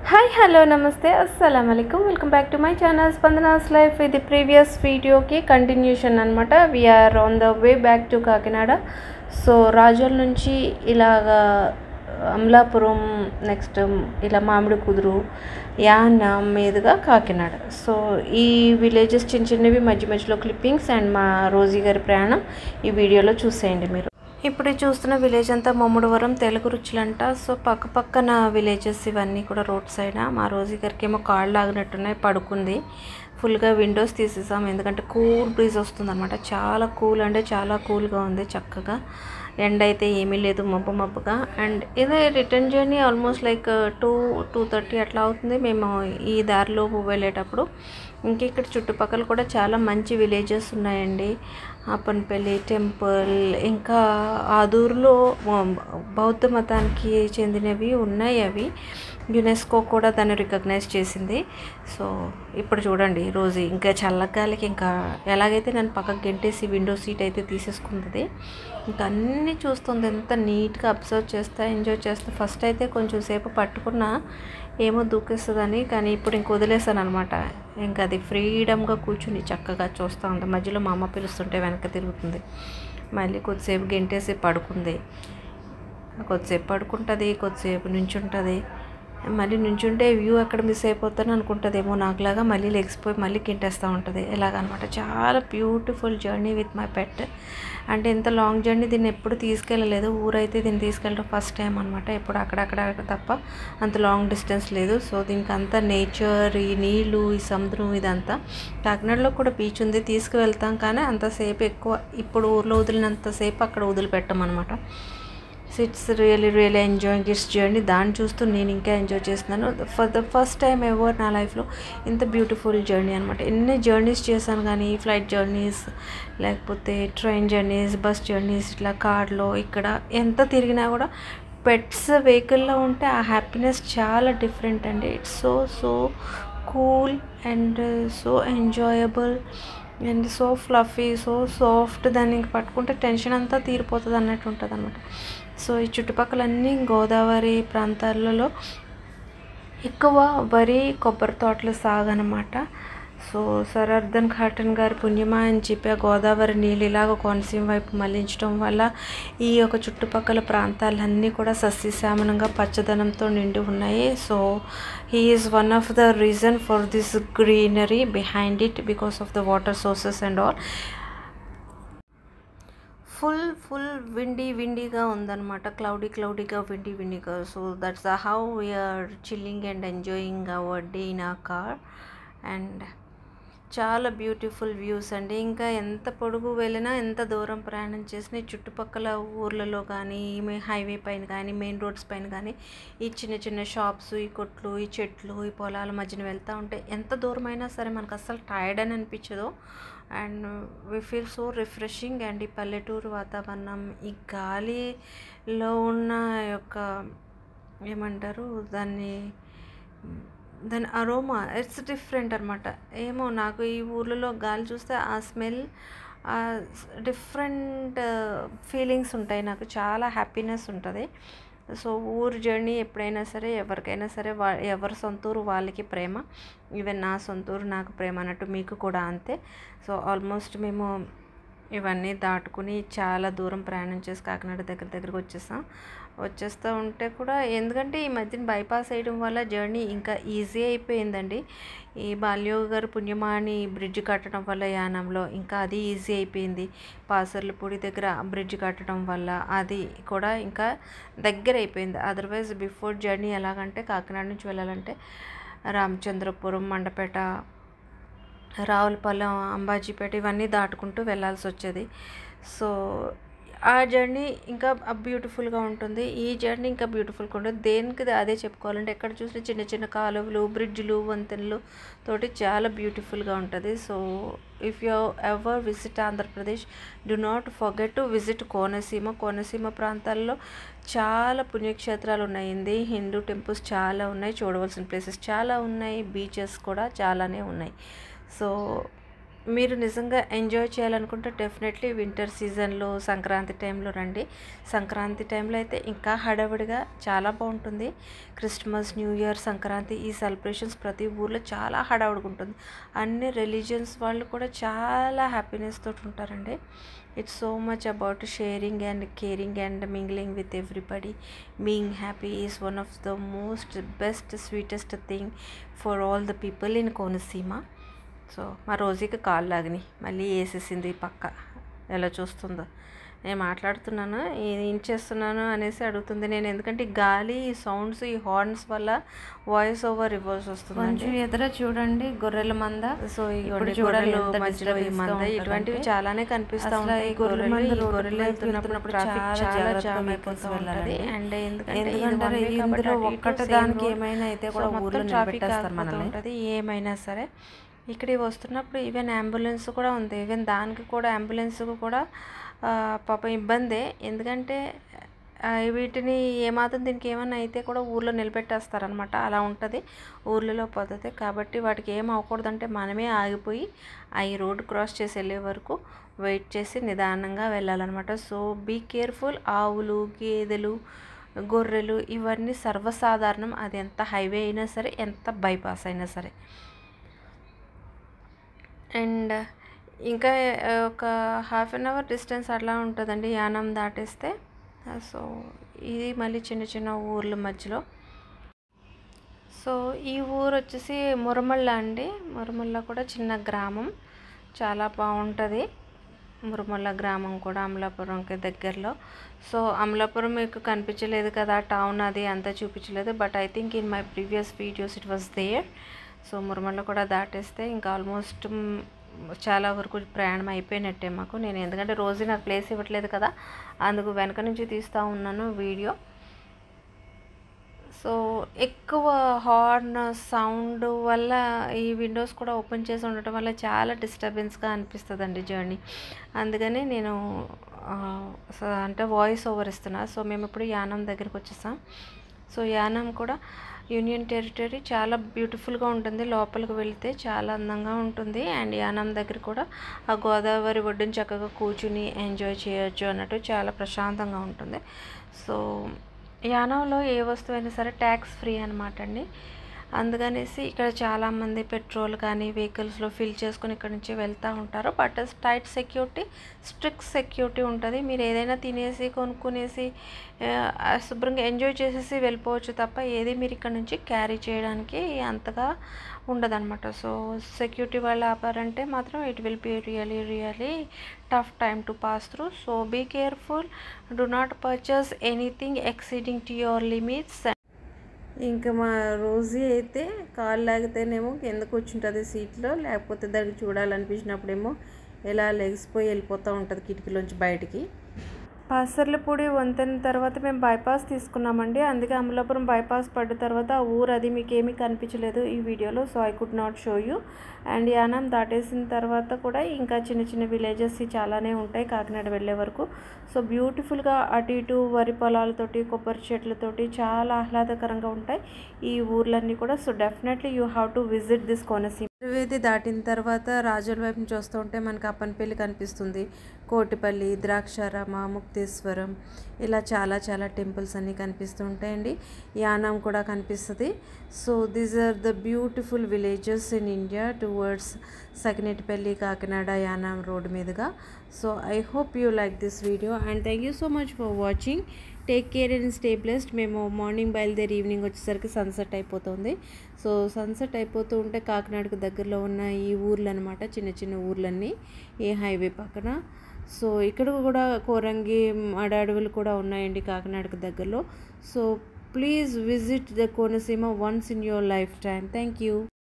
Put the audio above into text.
Hi hello నమస్తే అస్సలం అయికం welcome back to my channel Spandana's life. ఇది ప్రీవియస్ వీడియోకి కంటిన్యూషన్ అనమాట. We're on the way back to Kakinada. So Razole నుంచి ఇలాగా అమలాపురం, నెక్స్ట్ ఇలా మామిడి కుదురు, యానం మీదుగా కాకినాడ. సో ఈ విలేజెస్ చిన్న చిన్నవి మధ్య మధ్యలో క్లిప్పింగ్స్ అండ్ మా రోజీ గారి ప్రయాణం ఈ వీడియోలో చూసేయండి మీరు. ఇప్పుడు చూస్తున్న విలేజ్ అంతా ముమ్మడివరం తెలుగు రుచులంట. సో పక్క పక్కన విలేజెస్ ఇవన్నీ కూడా రోడ్ సైడ్. మా రోజీ గారికి ఏమో కాళ్ళు ఆగినట్టున్నాయి, పడుకుంది. ఫుల్గా విండోస్ తీసేసాం ఎందుకంటే కూల్ బ్రీజ్ వస్తుంది అనమాట. చాలా కూల్ అంటే చాలా కూల్గా ఉంది, చక్కగా. ఎండ అయితే ఏమీ లేదు, మబ్బు మబ్బుగా. అండ్ ఇదే రిటర్న్ జర్నీ ఆల్మోస్ట్ లైక్ 2:30 అట్లా అవుతుంది మేము ఈ దారిలో వెళ్ళేటప్పుడు. ఇంక ఇక్కడ చుట్టుపక్కల కూడా చాలా మంచి విలేజెస్ ఉన్నాయండి. అప్పనపల్లి టెంపుల్, ఇంకా ఆదూరులో బౌద్ధ మతానికి చెందినవి ఉన్నాయి. అవి యునెస్కో కూడా దాన్ని రికగ్నైజ్ చేసింది. సో ఇప్పుడు చూడండి రోజు ఇంకా చల్లగాలికి ఇంకా ఎలాగైతే నన్ను పక్కకు గెంటేసి విండో సీట్ అయితే తీసేసుకుంటుంది. ఇంకా అన్నీ చూస్తుంది, ఎంత నీట్గా అబ్జర్వ్ చేస్తా, ఎంజాయ్ చేస్తా. ఫస్ట్ అయితే కొంచెం సేపు పట్టుకున్నా ఏమో దూకేస్తుందని, కానీ ఇప్పుడు ఇంక వదిలేసాను అనమాట. ఇంకా అది ఫ్రీడమ్గా కూర్చుని చక్కగా చూస్తూ ఉంది. మధ్యలో మా అమ్మ పిలుస్తుంటే వెనక తిరుగుతుంది. మళ్ళీ కొద్దిసేపు గెంటేసి పడుకుంది. కొద్దిసేపు పడుకుంటుంది, కొద్దిసేపు నుంచుంటుంది. మళ్ళీ నుంచుంటే వ్యూ ఎక్కడ మిస్ అయిపోతాను అనుకుంటుందేమో నాకులాగా. మళ్ళీ లెగ్సిపోయి మళ్ళీ గింటేస్తూ ఉంటుంది ఇలాగనమాట. చాలా బ్యూటిఫుల్ జర్నీ విత్ మై పెట్. అంటే ఇంత లాంగ్ జర్నీ దీన్ని ఎప్పుడు తీసుకెళ్ళలేదు. ఊరైతే దీన్ని తీసుకెళ్ళడం ఫస్ట్ టైం అనమాట. ఎప్పుడు అక్కడక్కడ తప్ప అంత లాంగ్ డిస్టెన్స్ లేదు. సో దీనికి అంతా నేచర్, ఈ నీళ్ళు, ఈ సముద్రం, ఇదంతా. కాకినాడలో కూడా బీచ్ ఉంది, తీసుకువెళ్తాం. కానీ అంతసేపు ఎక్కువ ఇప్పుడు ఊర్లో వదిలినంతసేపు అక్కడ వదిలిపెట్టమన్నమాట. So it's really enjoying this journey. దాన్ని చూస్తూ నేను ఇంకా ఎంజాయ్ చేస్తున్నాను. For the first time ever నా లైఫ్లో ఇంత బ్యూటిఫుల్ జర్నీ అనమాట. ఎన్ని జర్నీస్ చేశాను కానీ, ఫ్లైట్ జర్నీస్, లేకపోతే ట్రైన్ జర్నీస్, బస్ జర్నీస్, ఇట్లా కార్లో, ఇక్కడ ఎంత తిరిగినా కూడా పెట్స్ వెహికల్లో ఉంటే ఆ హ్యాపీనెస్ చాలా డిఫరెంట్ అండి. It's so cool and so enjoyable and so fluffy, so soft. దాన్ని పట్టుకుంటే టెన్షన్ అంతా తీరిపోతుంది అన్నట్టు ఉంటుంది అనమాట. సో ఈ చుట్టుపక్కలన్నీ గోదావరి ప్రాంతాలలో ఎక్కువ వరి, కొబ్బరి తోటలు సాగనమాట. సో సర్ అర్ధన్ ఖాటన్ గారి పుణ్యమా అని చెప్పి ఆ గోదావరి నీళ్ళు ఇలాగ కోనసీమ వైపు మళ్లించడం వల్ల ఈ యొక్క చుట్టుపక్కల ప్రాంతాలన్నీ కూడా సస్యశ్యామలంగా పచ్చదనంతో నిండి ఉన్నాయి. So he is one of the reason for this greenery behind it because of the water sources and all. Full విండీగా ఉందన్నమాట. క్లౌడీగా విండీగా. So that's how we are chilling and enjoying our day in our car. And చాలా beautiful views అండి. ఇంకా ఎంత పొడుగు వెళ్ళినా, ఎంత దూరం ప్రయాణం చేసినా చుట్టుపక్కల ఊర్లలో కానీ, హైవే పైన కానీ, మెయిన్ రోడ్స్ పైన కానీ ఈ చిన్న చిన్న షాప్స్, ఈ కొట్లు, ఈ చెట్లు, ఈ పొలాల మధ్యన వెళ్తూ ఉంటే ఎంత దూరమైనా సరే మనకు అస్సలు టైర్డ్ అని అనిపించదు. And we feel so refreshing. And ఈ పల్లెటూరు వాతావరణం, ఈ గాలిలో ఉన్న యొక్క ఏమంటారు దాని అరోమా, ఇట్స్ డిఫరెంట్ అనమాట. ఏమో నాకు ఈ ఊర్లలో గాలి చూస్తే ఆ స్మెల్, డిఫరెంట్ ఫీలింగ్స్ ఉంటాయి. నాకు చాలా హ్యాపీనెస్ ఉంటుంది. సో ఊరు జర్నీ ఎప్పుడైనా సరే, ఎవరికైనా సరే, ఎవరి సొంతూరు వాళ్ళకి ప్రేమ. ఈవెన్ నా సొంతూరు నాకు ప్రేమ అన్నట్టు మీకు కూడా అంతే. సో ఆల్మోస్ట్ మేము ఇవన్నీ దాటుకుని చాలా దూరం ప్రయాణం చేసి కాకినాడ దగ్గరకు వచ్చేస్తూ ఉంటే కూడా, ఎందుకంటే ఈ మధ్యన బైపాస్ వేయడం వల్ల జర్నీ ఇంకా ఈజీ అయిపోయిందండి. ఈ బాలయోగి గారు పుణ్యమాని బ్రిడ్జ్ కట్టడం వల్ల యానంలో ఇంకా అది ఈజీ అయిపోయింది. పాసర్లపూడి దగ్గర బ్రిడ్జ్ కట్టడం వల్ల అది కూడా ఇంకా దగ్గర అయిపోయింది. అదర్వైజ్ బిఫోర్ జర్నీ ఎలాగంటే కాకినాడ నుంచి వెళ్ళాలంటే రామచంద్రపురం, మండపేట, రావులపాలెం, అంబాజీపేట ఇవన్నీ దాటుకుంటూ వెళ్ళాల్సి వచ్చేది. సో ఆ జర్నీ ఇంకా బ్యూటిఫుల్గా ఉంటుంది. ఈ జర్నీ ఇంకా బ్యూటిఫుల్గా ఉంటుంది. దేనికి అదే చెప్పుకోవాలంటే ఎక్కడ చూసినా చిన్న చిన్న కాలువలు, బ్రిడ్జ్లు, వంతెనలు తోటి చాలా బ్యూటిఫుల్గా ఉంటుంది. So if you ever visit Andhra Pradesh, do not forget to visit Konaseema ప్రాంతాల్లో చాలా పుణ్యక్షేత్రాలు ఉన్నాయండి. హిందూ టెంపుల్స్ చాలా ఉన్నాయి, చూడవలసిన ప్లేసెస్ చాలా ఉన్నాయి, బీచెస్ కూడా చాలానే ఉన్నాయి. సో మీరు నిజంగా ఎంజాయ్ చేయాలనుకుంటే డెఫినెట్లీ వింటర్ సీజన్లో సంక్రాంతి టైంలో రండి. సంక్రాంతి టైంలో అయితే ఇంకా హడావిడిగా చాలా బాగుంటుంది. క్రిస్మస్, న్యూ ఇయర్, సంక్రాంతి ఈ సెలబ్రేషన్స్ ప్రతి ఊర్లో చాలా హడావిడిగా ఉంటుంది. అన్ని రిలీజియన్స్ వాళ్ళు కూడా చాలా హ్యాపీనెస్ తోటి ఉంటారండి. It's so much about sharing and caring and mingling with everybody. Being happy is one of the most best sweetest thing for all the people in Konaseema. So మా రోజుకి కాళ్ళు లాగినాయి, మళ్ళీ వేసేసింది పక్క. ఎలా చూస్తుందో నేను మాట్లాడుతున్నాను, ఏం చేస్తున్నాను అనేసి అడుగుతుంది. నేను ఎందుకంటే ఈ గాలి, ఈ సౌండ్స్, ఈ హార్న్స్ వల్ల వాయిస్ ఓవర్ ఇవ్వాల్సి వస్తుంది. కొంచెం ఎదుర చూడండి గొర్రెల మంద. సో ఈ గొర్రెలు మధ్యలో ఈ మంద ఇటువంటివి చాలానే కనిపిస్తూ ఉంటాయి. గొర్రెలు వెళ్తున్నప్పుడు ట్రాఫిక్ చాలా జామ్ అయిపోతూ ఉంటుంది. అండ్ ఎందుకంటే ఒక్కటి దానికి ఏమైనా అయితే కూడా ఊర్లో ట్రాఫిక్ ఉంటుంది. ఏమైనా సరే ఇక్కడికి వస్తున్నప్పుడు ఈవెన్ అంబులెన్స్ కూడా ఉంది. ఈవెన్ దానికి కూడా అంబులెన్స్కి కూడా పాపం ఇబ్బందే. ఎందుకంటే వీటిని ఏమాత్రం దీనికి ఏమైనా అయితే కూడా ఊర్లో నిలబెట్టేస్తారనమాట. అలా ఉంటుంది ఊర్లలో పద్ధతి. కాబట్టి వాటికి ఏం అవ్వకూడదంటే మనమే ఆగిపోయి ఈ రోడ్డు క్రాస్ చేసి వెళ్ళే వరకు వెయిట్ చేసి నిదానంగా వెళ్ళాలన్నమాట. So be careful. ఆవులు, గేదెలు, గొర్రెలు ఇవన్నీ సర్వసాధారణం. అది ఎంత హైవే అయినా సరే, ఎంత బైపాస్ అయినా సరే. అండ్ ఇంకా ఒక హాఫ్ అన్ అవర్ డిస్టెన్స్ అట్లా ఉంటుందండి యానం దాటేస్తే. సో ఇది మళ్ళీ చిన్న చిన్న ఊర్ల మధ్యలో. సో ఈ ఊరు వచ్చేసి మురమళ్ళ అండి. మురమళ్ళ కూడా చిన్న గ్రామం, చాలా బాగుంటుంది. మురమళ్ళ గ్రామం కూడా అమలాపురంకి దగ్గరలో. సో అమలాపురం మీకు కనిపించలేదు కదా, టౌన్ అది అంతా చూపించలేదు. But I think in my previous videos it was there. So Muramalla కూడా దాటేస్తే ఇంకా ఆల్మోస్ట్ చాలా వరకు ప్రయాణం అయిపోయినట్టే మాకు. నేను ఎందుకంటే రోజు నాకు ప్లేస్ ఇవ్వట్లేదు కదా, అందుకు వెనక నుంచి తీస్తూ ఉన్నాను వీడియో. సో ఎక్కువ హార్న్ సౌండ్ వల్ల ఈ విండోస్ కూడా ఓపెన్ చేసి ఉండటం వల్ల చాలా డిస్టర్బెన్స్గా అనిపిస్తుందండి జర్నీ. అందుకని నేను అంటే వాయిస్ ఓవర్ ఇస్తున్నా. సో మేము ఇప్పుడు యానం దగ్గరికి వచ్చేసాం. సో యానం కూడా యూనియన్ టెరిటరీ, చాలా బ్యూటిఫుల్గా ఉంటుంది. లోపలికి వెళితే చాలా అందంగా ఉంటుంది. అండ్ యానం దగ్గర కూడా ఆ గోదావరి ఒడ్డుని చక్కగా కూర్చుని ఎంజాయ్ చేయొచ్చు అన్నట్టు చాలా ప్రశాంతంగా ఉంటుంది. సో యానంలో ఏ వస్తువైనా సరే ట్యాక్స్ ఫ్రీ అనమాట అండి. అందుకనేసి ఇక్కడ చాలామంది పెట్రోల్ కానీ వెహికల్స్లో ఫిల్ చేసుకుని ఇక్కడ నుంచి వెళ్తూ ఉంటారు. But tight security, strict security ఉంటుంది. మీరు ఏదైనా తినేసి కొనుక్కునేసి శుభ్రంగా ఎంజాయ్ చేసేసి వెళ్ళిపోవచ్చు తప్ప ఏది మీరు ఇక్కడ నుంచి క్యారీ చేయడానికి అంతగా ఉండదన్నమాట. సో సెక్యూరిటీ వాళ్ళు ఆపారంటే మాత్రం it will be really tough time to pass through. So be careful, do not purchase anything exceeding to your limits. ఇంకా మా రోజీ అయితే కాళ్ళు లాగితేనేమో కింద కూర్చుంటుంది సీట్లో, లేకపోతే దానికి చూడాలనిపించినప్పుడేమో ఎలా లెగిసిపోయి వెళ్ళిపోతూ ఉంటుంది కిటికీలోంచి బయటికి. పాసర్లపూడి వంతెన తర్వాత మేము బైపాస్ తీసుకున్నామండి. అందుకే అమలాపురం బైపాస్ పడ్డ తర్వాత ఆ ఊరు అది మీకు ఏమీ కనిపించలేదు ఈ వీడియోలో. So I could not show you. And Yanam దాటేసిన తర్వాత కూడా ఇంకా చిన్న చిన్న విలేజెస్ చాలానే ఉంటాయి కాకినాడ వెళ్ళే వరకు. సో బ్యూటిఫుల్గా అటు ఇటు వరి పొలాలతోటి, కొబ్బరి చెట్లతోటి చాలా ఆహ్లాదకరంగా ఉంటాయి ఈ ఊర్లన్నీ కూడా. So definitely you have to visit this Konaseema. Trivedi దాటిన తర్వాత రాజోల వైపు నుంచి వస్తూ ఉంటే మనకి అప్పనపల్లి కనిపిస్తుంది, కోటిపల్లి, ద్రాక్షారామ, ముక్తేశ్వరం, ఇలా చాలా చాలా టెంపుల్స్ అన్నీ కనిపిస్తూ ఉంటాయండి. యానం కూడా కనిపిస్తుంది. So these are the beautiful villages in India towards Sakinetipalli, Kakinada, Yanam road మీదుగా. So I hope you like this video and thank you so much for watching. Take care and stay blessed. మేము మార్నింగ్ బయలుదేరి evening వచ్చేసరికి sunset అయిపోతుంది. So sunset అయిపోతూ ఉంటే కాకినాడకు దగ్గరలో ఉన్న ఈ ఊర్లు అనమాట, చిన్న చిన్న ఊర్లన్నీ ఏ హైవే పక్కన. సో ఇక్కడ కూడా కోరంగి, అడవులు కూడా ఉన్నాయండి కాకినాడకు దగ్గరలో. So please visit the Konaseema once in your life time. Thank you.